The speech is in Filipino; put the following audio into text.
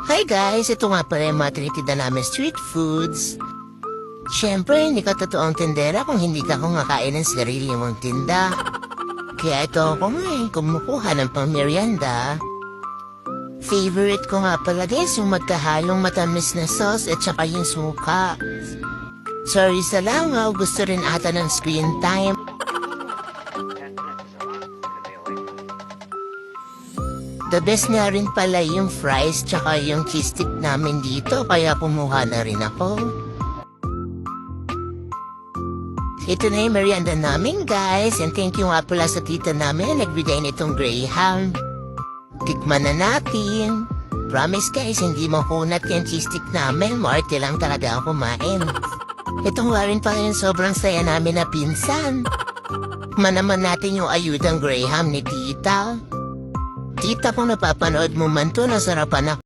Hi guys! Ito nga pala yung mga tinitida namin street foods. Siyempre, hindi ka totoong tindera kung hindi ka kumakain ng sarili mong tinda. Kaya ito ako ngayon kumukuha ng pang-merienda. Favorite ko nga pala guys yung magkahalong matamis na sauce at saka yung suka. Sorry sa langaw, gusto rin ata ng screen time. The best nga rin pala yung fries tsaka yung cheese stick namin dito kaya kumuha na rin ako. Ito na yung merienda namin guys and thank you nga pala sa tita namin na nagbigay nitong Graham. Tikman na natin. Promise guys, hindi makunat yung cheese stick namin. Maarte lang talaga ako kumain. Ito nga rin pala yung sobrang saya namin na pinsan. Manaman natin yung ayudang Graham ni tita. Tita, kung napapanood mo man to, nasarapan ako.